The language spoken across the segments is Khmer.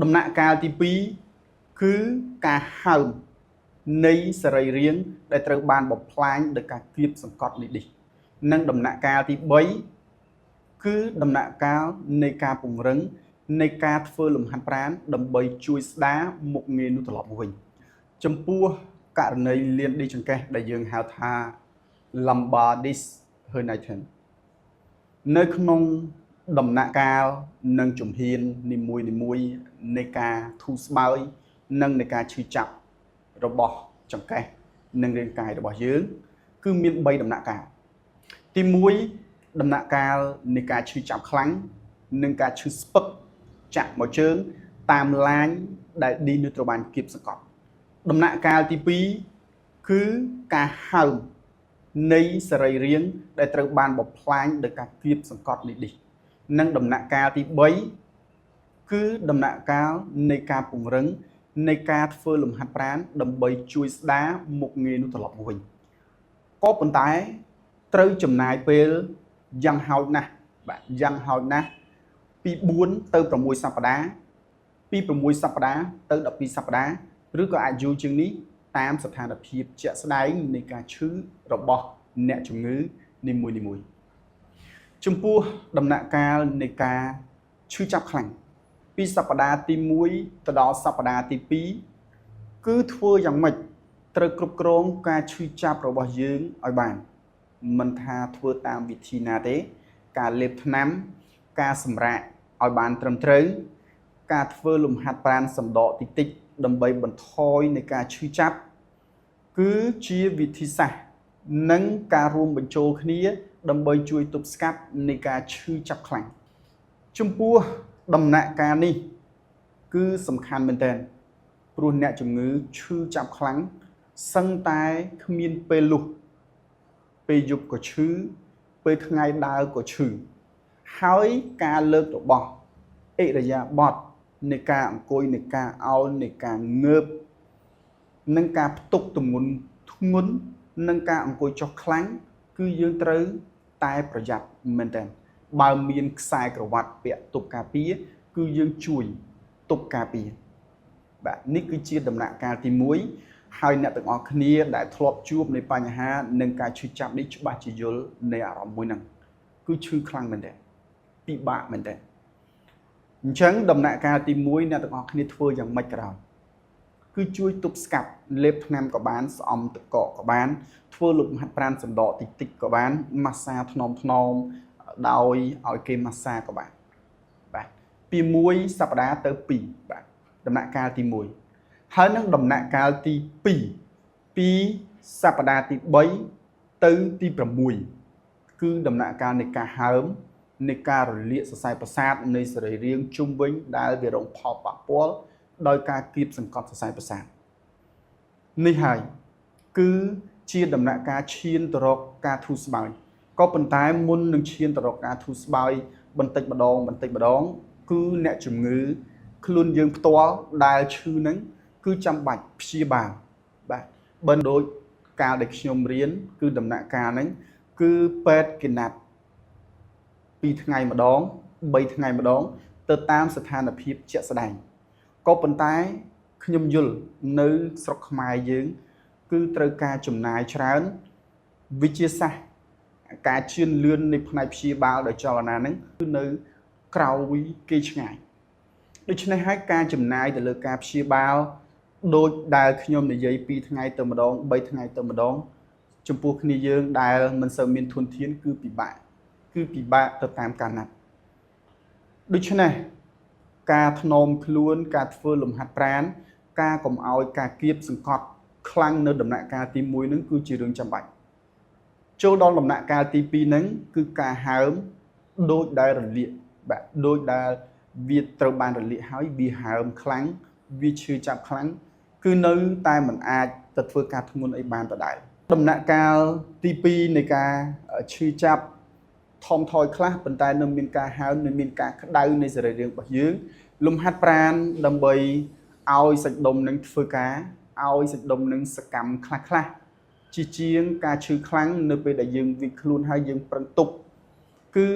ដំណាក់កាលទី2គឺការហើមនៃសរីរាង្គដែលត្រូវបានបំផ្លាញដោយការគៀបសង្កត់នេះនេះនិងដំណាក់កាលទី3គឺដំណាក់កាលនៃការពង្រឹងនៃការធ្វើលំហាត់ប្រាណដើម្បីជួយស្ដារមុខងារនោះត្រឡប់មកវិញចំពោះករណីលានឌីចង្កេះដែលយើងហៅថា lumbar disc herniation នៅក្នុងដំណាក់កាលនិងជំហាននីមួយៗនៃការធូរស្បើយនិងនៃការឈឺចាប់របស់ចង្កេះនិងរាងកាយរបស់យើងគឺមាន3ដំណាក់កាលទី1ដំណាក់កាលនៃការឈឺចាប់ខ្លាំងនិងការឈឺស្ពឹកចាក់មកជើងតាមឡាញដែលឌីនោះត្រូវបានគៀបសង្កត់ដំណាក់កាលទី2គឺការហើមនៃសរីរាង្គដែលត្រូវបានបំផ្លាញដោយការគៀបសង្កត់នេះនិងដំណាក់កាលទី3គឺដំណាក់កាលនៃការពង្រឹងនៃការធ្វើលំហាត់ប្រាណដើម្បីជួយស្ដារមុខងារនោះត្រឡប់មកវិញក៏ប៉ុន្តែត្រូវចំណាយពេលយ៉ាងហោចណាស់បាទយ៉ាងហោចណាស់ពី4ទៅ6សប្តាហ៍ពី6សប្តាហ៍ទៅ12សប្តាហ៍ឬក៏អាចយូរជាងនេះតាមស្ថានភាពជាក់ស្ដែងនៃការឈឺរបស់អ្នកជំងឺនីមួយៗចំពោះដំណាក់កាលនៃការឈឺចាប់ខ្លាំងពីសប្តាហ៍ទី1ទៅដល់សប្តាហ៍ទី2គឺធ្វើយ៉ាងម៉េចត្រូវគ្រប់គ្រងការឈឺចាប់របស់យើងឲ្យបានមិនថាធ្វើតាមវិធីណាទេការលេបថ្នាំការសម្រាកឲ្យបានត្រឹមត្រូវការធ្វើលំហាត់ប្រាណសណ្ដកតិចតិចដើម្បីបន្ថយនៃការឈឺចាប់គឺជាវិធីសាស្ត្រនិងការរួមបញ្ចូលគ្នាដើម្បីជួយទប់ស្កាត់នៃការឈឺចាប់ខ្លាំងចំពោះដំណាក់កាលនេះគឺសំខាន់មែនទែនព្រោះអ្នកជំងឺឈឺចាប់ខ្លាំងសឹងតែគ្មានពេលលុះពេលយប់ក៏ឈឺពេលថ្ងៃដើរក៏ឈឺហើយការលើករបស់អិរិយាបថនៃការអង្គុយនៃការអោននៃការងើបនិងការផ្ទុកទម្ងន់ធ្ងន់និងការអង្គុយចុះខ្លាំងគឺយើងត្រូវតែប្រយ័ត្នមែនទែនបើមានខ្សែក្រវ៉ាត់ពាក់ទប់ការពារគឺយើងជួយទប់ការពារបាទនេះគឺជាដំណាក់កាលទី1ហើយអ្នកទាំងអស់គ្នាដែលធ្លាប់ជួបនៃបញ្ហានិងការឈឺចាប់នេះច្បាស់ជាយល់នៃអារម្មណ៍មួយហ្នឹងគឺឈឺខ្លាំងមែនទែនពិបាកមែនទែនអញ្ចឹងដំណាក់កាលទី1អ្នកទាំងអស់គ្នាធ្វើយ៉ាងម៉េចក៏ដោយគឺជួយទប់ស្កាត់លេបថ្នាំក៏បានស្អំទឹកកកក៏បានធ្វើលំហាត់ប្រាណសណ្ដកតិចតិចក៏បានម៉ាស្សាថ្នមដោយឲ្យគេម៉ាស្សាក៏បានបាទពី1សប្តាហ៍ទៅ2បាទដំណាក់កាលទី1ហើយនឹងដំណាក់កាលទី2ពីសប្តាហ៍ទី3ទៅទី6គឺដំណាក់កាលនៃការហើមនៃការរលាកសរសៃប្រសាទនៃសរីរាង្គជុំវិញដែលវារងផលប៉ះពាល់ដោយការគៀបសង្កត់សរសៃប្រសាទនេះហើយគឺជាដំណាក់កាលឈានទៅរកការធូរស្បើយក៏ប៉ុន្តែមុននឹងឈានទៅរកការធូរស្បើយបន្តិចម្ដងគឺអ្នកជំងឺខ្លួនយើងផ្ទាល់ដែលឈឺហ្នឹងគឺចាំបាច់ព្យាបាលបាទបើដូចកាលដែលខ្ញុំរៀនគឺដំណាក់កាលហ្នឹងគឺពេទ្យគេណាត់2ថ្ងៃម្ដង3ថ្ងៃម្ដងទៅតាមស្ថានភាពជាក់ស្ដែងក៏ប៉ុន្តែខ្ញុំយល់នៅស្រុកខ្មែរយើងគឺត្រូវការចំណាយច្រើនវិទ្យាសាស្ត្រការជឿនលឿននៃផ្នែកព្យាបាលដោយចលនាហ្នឹងគឺនៅក្រោយគេឆ្ងាយដូច្នេះហើយការចំណាយទៅលើការព្យាបាលដូចដែលខ្ញុំនិយាយ2ថ្ងៃទៅម្ដង3ថ្ងៃទៅម្ដងចំពោះគ្នាយើងដែលមិនសូវមានធនធានគឺពិបាកទៅតាមការណាត់ដូច្នេះការថ្នមខ្លួនការធ្វើលំហាត់ប្រាណការកុំឲ្យការគៀបសង្កត់ខ្លាំងនៅដំណាក់កាលទី1ហ្នឹងគឺជារឿងចាំបាច់ចូលដល់ដំណាក់កាលទី2ហ្នឹងគឺការហើមដូចដែលរលាកបាទដូចដែលវាត្រូវបានរលាកហើយវាហើមខ្លាំងវាឈឺចាប់ខ្លាំងគឺនៅតែមិនអាចទៅធ្វើការធ្ងន់អីបានដដែលដំណាក់កាលទី2នៃការឈឺចាប់ថមថយខ្លះប៉ុន្តែនៅមានការហើមនៅមានការក្តៅនៃសរីរាង្គរបស់យើងលំហាត់ប្រាណដើម្បីឲ្យសាច់ដុំនឹងធ្វើការឲ្យសាច់ដុំនឹងសកម្មខ្លះជាជាងការឈឺខ្លាំងនៅពេលដែលយើងវិខ្លួនហើយយើងប្រឹងទប់គឺ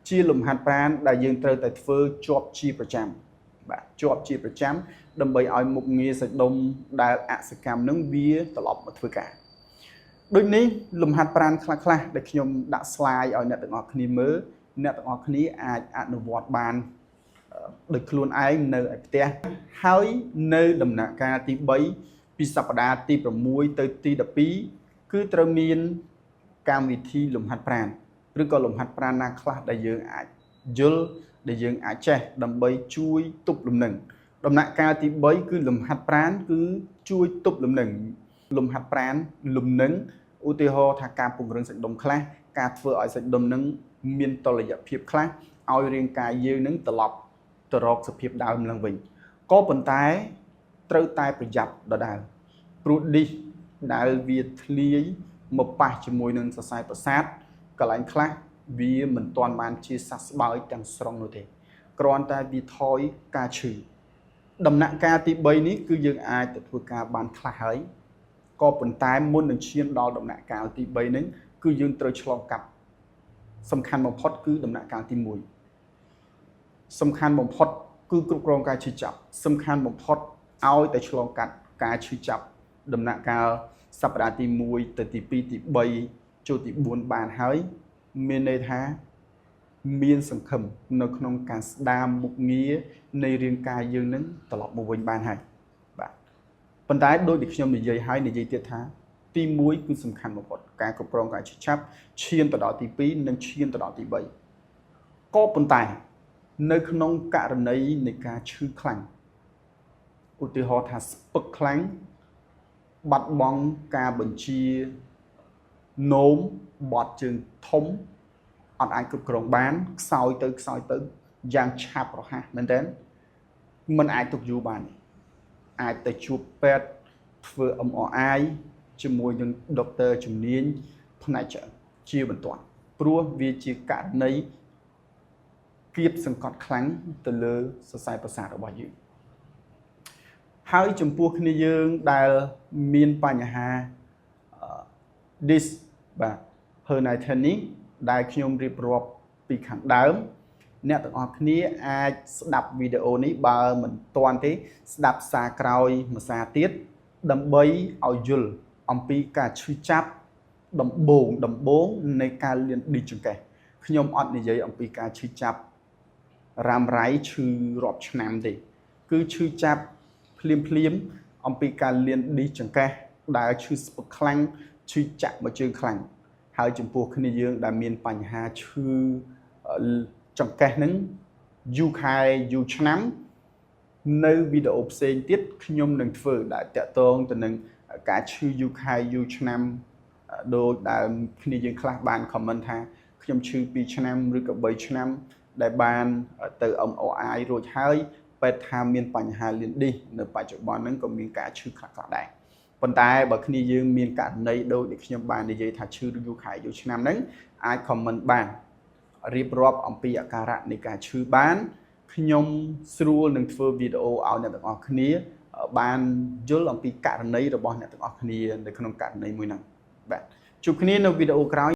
ជាលំហាត់ប្រាណដែលយើងត្រូវតែធ្វើជាប់ជាប្រចាំ បាទជាប់ជាប្រចាំដើម្បីឲ្យមុខងារសាច់ដុំដែលអសកម្មនឹងវាត្រឡប់មកធ្វើការដូចនេះលំហាត់ប្រាណខ្លះៗដែលខ្ញុំដាក់ slide ឲ្យអ្នកទាំងអស់គ្នាមើលអ្នកទាំងអស់គ្នាអាចអនុវត្តបានដោយខ្លួនឯងនៅឯផ្ទះហើយនៅដំណាក់កាលទី3ពីសប្តាហ៍ទី6ទៅទី12គឺត្រូវមានកម្មវិធីលំហាត់ប្រាណឬក៏លំហាត់ប្រាណណាខ្លះដែលយើងអាចយល់ដែលយើងអាចចេះដើម្បីជួយទប់លំនឹងដំណាក់កាលទី3គឺលំហាត់ប្រាណគឺជួយទប់លំនឹងលំហាត់ប្រាណលំនឹងឧទាហរណ៍ថាការពង្រឹងសាច់ដុំខ្លះការធ្វើឲ្យសាច់ដុំនឹងមានតុល្យភាពខ្លះឲ្យរាងកាយយើងនឹងត្រឡប់ទៅរកសភាពដើមឡើងវិញក៏ប៉ុន្តែត្រូវតែប្រយ័ត្នដដែលព្រោះឌីសដែលវាធ្លាយមកប៉ះជាមួយនឹងសរសៃប្រសាទកន្លែងខ្លះវាមិនទាន់បានជាសះស្បើយទាំងស្រុងនោះទេគ្រាន់តែវាថយការឈឺដំណាក់កាលទី3នេះគឺយើងអាចទៅធ្វើការបានខ្លះហើយក៏ប៉ុន្តែមុននឹងឈានដល់ដំណាក់កាលទី3នេះគឺយើងត្រូវឆ្លងកាត់សំខាន់បំផុតគឺដំណាក់កាលទី1សំខាន់បំផុតគឺគ្រប់គ្រងការឈឺចាប់សំខាន់បំផុតឲ្យតែឆ្លងកាត់ការឈឺចាប់ដំណាក់កាលសប្តាហ៍ទី1ទៅទី2ទី3ចូលទី4បានហើយមានន័យថាមានសង្ឃឹមនៅក្នុងការស្ដារមុខងារនៃរាងកាយយើងនឹងត្រឡប់មកវិញបានហើយបាទប៉ុន្តែដូចដែលខ្ញុំនិយាយហើយនិយាយទៀតថាទី1គឺសំខាន់បំផុតការគ្រប់គ្រងការឈឺចាប់ឈានទៅដល់ទី2និងឈានទៅដល់ទី3ក៏ប៉ុន្តែនៅក្នុងករណីនៃការឈឺខ្លាំងឧទាហរណ៍ថាស្ពឹកខ្លាំងបាត់បង់ការបញ្ជានោមបត់ជើងធំអត់អាចគ្រប់គ្រងបានខ្សោយទៅយ៉ាងឆាប់រហ័សមែនទែនมันអាចទុកយូរបានអាចទៅជួបពេទ្យធ្វើ MRI ជាមួយនឹងដុកទ័រជំនាញផ្នែកឆ្អឹងជាបន្ទាន់ព្រោះវាជាករណីគៀបសង្កត់ខ្លាំងទៅលើសរសៃប្រសាទរបស់យើងហើយចំពោះគ្នាយើងដែលមានបញ្ហា disc បាទ herniated disc ដែលខ្ញុំរៀបរាប់ពីខាងដើមអ្នកទាំងអស់គ្នាអាចស្ដាប់វីដេអូនេះបើមិនទាន់ទេស្ដាប់សារក្រោយមួយសារទៀតដើម្បីឲ្យយល់អំពីការឈឺចាប់ដំបូងនៃការលានឌីចង្កេះខ្ញុំអត់និយាយអំពីការឈឺចាប់រ៉ាំរ៉ៃឈឺរាប់ឆ្នាំទេគឺឈឺចាប់ភ្លាមអំពីការលានឌីចង្កេះដែលឈឺស្ពឹកខ្លាំងឈឺចាក់មកជើងខ្លាំងហើយចំពោះគ្នាយើងដែលមានបញ្ហាឈឺចង្កេះហ្នឹងយូរខែយូរឆ្នាំនៅវីដេអូផ្សេងទៀតខ្ញុំនឹងធ្វើដែលតាក់ទងទៅនឹងការឈឺយូរខែយូរឆ្នាំដោយដែលគ្នាយើងខ្លះបាន comment ថាខ្ញុំឈឺ2ឆ្នាំឬក៏3ឆ្នាំដែលបានទៅ MRI រួចហើយពេទ្យថាមានបញ្ហាលៀនឌីសនៅបច្ចុប្បន្នហ្នឹងក៏មានការឈឺខ្លះៗដែរប៉ុន្តែបើគ្នាយើងមានករណីដូចដែលខ្ញុំបាននិយាយថាឈឺយូរខែយូរឆ្នាំហ្នឹងអាច comment បានរៀបរាប់អំពីអាការៈនៃការឈឺបានខ្ញុំស្រួលនឹងធ្វើវីដេអូឲ្យអ្នកទាំងអស់គ្នាបានយល់អំពីករណីរបស់អ្នកទាំងអស់គ្នានៅក្នុងករណីមួយហ្នឹងបាទជួបគ្នានៅវីដេអូក្រោយ